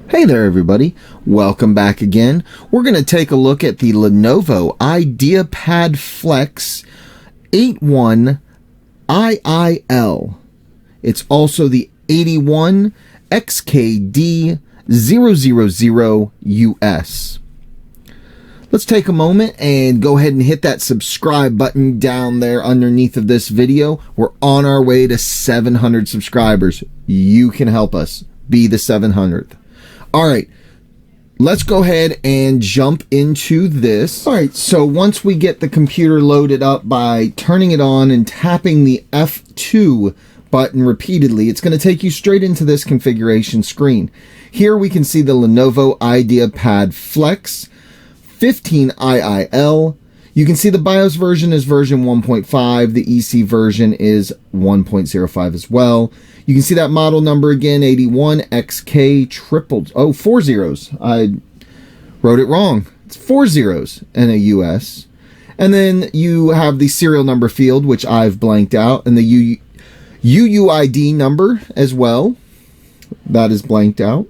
Hey there everybody, welcome back again. We're going to take a look at the Lenovo Ideapad Flex 81XK0000US. It's also the 81XK0000US. Let's take a moment and go ahead and hit that subscribe button down there underneath of this video. We're on our way to 700 subscribers. You can help us be the 700th. All right, let's go ahead and jump into this. All right, so once we get the computer loaded up by turning it on and tapping the F2 button repeatedly, it's going to take you straight into this configuration screen. Here we can see the Lenovo Ideapad Flex 15IIL. You can see the BIOS version is version 1.5. The EC version is 1.05 as well. You can see that model number again, 81XK000000. Oh, 4 zeros. I wrote it wrong. It's 4 zeros and a US. And then you have the serial number field, which I've blanked out, and the UUID number as well. That is blanked out.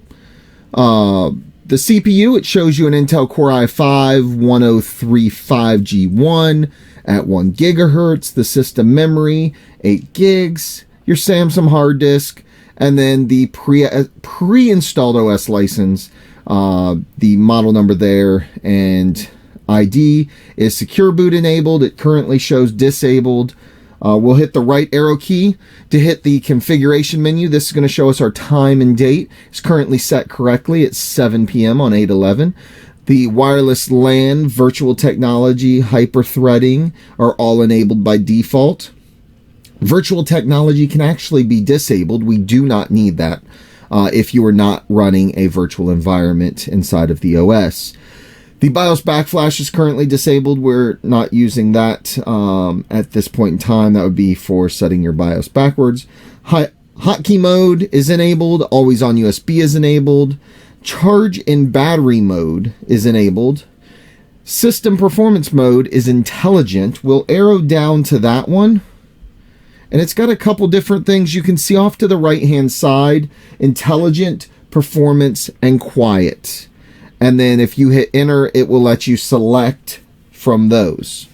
The CPU, it shows you an Intel Core i5-1035G1 at 1 gigahertz. The system memory, 8 gigs. Your Samsung hard disk, and then the pre-installed OS license. The model number there and ID is Secure Boot enabled. It currently shows disabled. We'll hit the right arrow key to hit the configuration menu. This is going to show us our time and date. It's currently set correctly. It's 7 p.m. on 8/11. The wireless LAN, virtual technology, hyper-threading are all enabled by default. Virtual technology can actually be disabled. We do not need that if you are not running a virtual environment inside of the OS. The BIOS backflash is currently disabled. We're not using that at this point in time. That would be for setting your BIOS backwards. Hotkey mode is enabled. Always on USB is enabled. Charge and battery mode is enabled. System performance mode is intelligent. We'll arrow down to that one. And it's got a couple different things you can see off to the right-hand side. Intelligent, performance, and quiet. And then if you hit enter, it will let you select from those.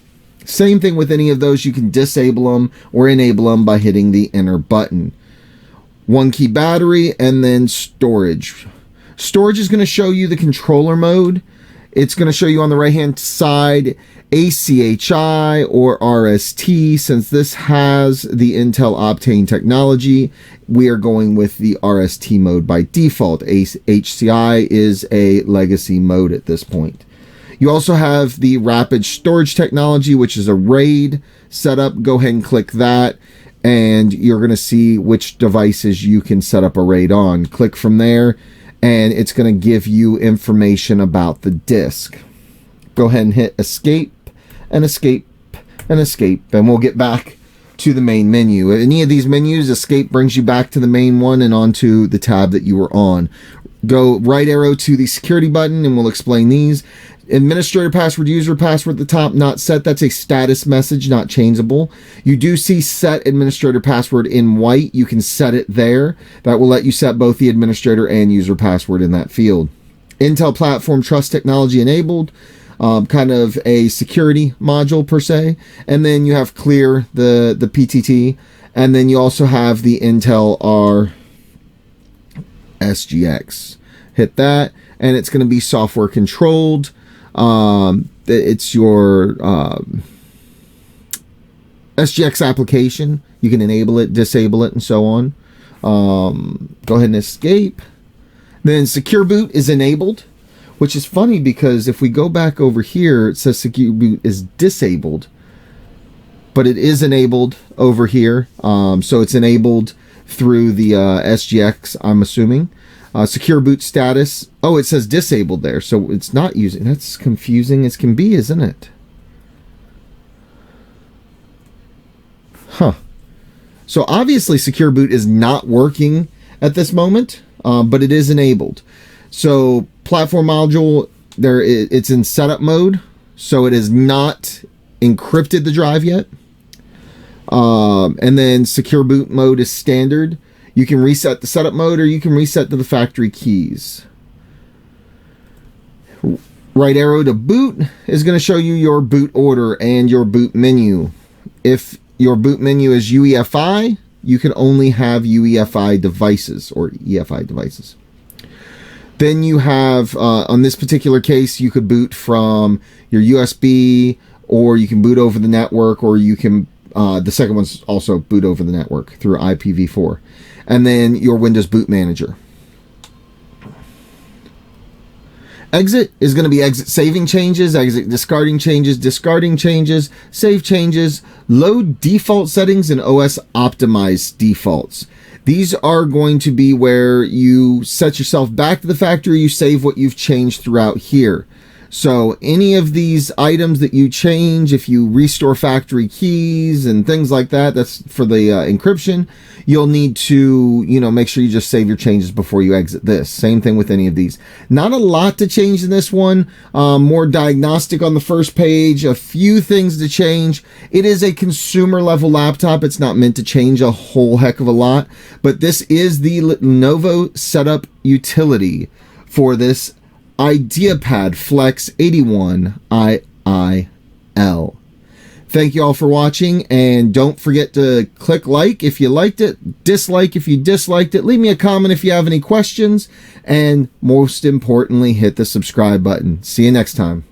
Same thing with any of those. You can disable them or enable them by hitting the enter button. 1 key battery and then storage. Storage is going to show you the controller mode. It's going to show you on the right-hand side ACHI or RST. Since this has the Intel Optane technology, we are going with the RST mode by default. HCI is a legacy mode at this point. You also have the rapid storage technology, which is a RAID setup. Go ahead and click that, and you're going to see which devices you can set up a RAID on. Click from there, and it's going to give you information about the disk. Go ahead and hit escape and escape and escape, and we'll get back to the main menu. Any of these menus, escape brings you back to the main one and onto the tab that you were on. Go right arrow to the security button and we'll explain these. Administrator password, user password at the top, not set. That's a status message, not changeable. You do see set administrator password in white. You can set it there. That will let you set both the administrator and user password in that field. Intel platform trust technology enabled. Kind of a security module per se. And then you have clear, the PTT. And then you also have the Intel R SGX. Hit that, and it's going to be software controlled. It's your SGX application. You can enable it, disable it, and so on. Go ahead and escape. Then Secure Boot is enabled, which is funny because if we go back over here, it says Secure Boot is disabled, but it is enabled over here. So it's enabled through the SGX, I'm assuming. Secure boot status. Oh, it says disabled there, so it's not using. That's confusing as can be, isn't it? Huh. So obviously Secure Boot is not working at this moment, but it is enabled. So platform module, it's in setup mode, so it has not encrypted the drive yet. And then Secure Boot mode is standard. You can reset the setup mode or you can reset to the factory keys. Right arrow to boot is going to show you your boot order and your boot menu. If your boot menu is UEFI, you can only have UEFI devices or EFI devices. Then you have, on this particular case, you could boot from your USB, or you can boot over the network, or you can, the second one's also boot over the network through IPv4. And then your Windows Boot Manager. Exit is going to be exit saving changes, exit discarding changes, save changes, load default settings, and OS optimize defaults. These are going to be where you set yourself back to the factory, you save what you've changed throughout here. So any of these items that you change, if you restore factory keys and things like that, that's for the encryption, you'll need to, make sure you just save your changes before you exit this. Same thing with any of these. Not a lot to change in this one. More diagnostic on the first page, a few things to change. It is a consumer level laptop. It's not meant to change a whole heck of a lot, but this is the Lenovo setup utility for this Ideapad Flex 81IIL. Thank you all for watching, and don't forget to click like if you liked it, dislike if you disliked it, leave me a comment if you have any questions, and most importantly, hit the subscribe button. See you next time.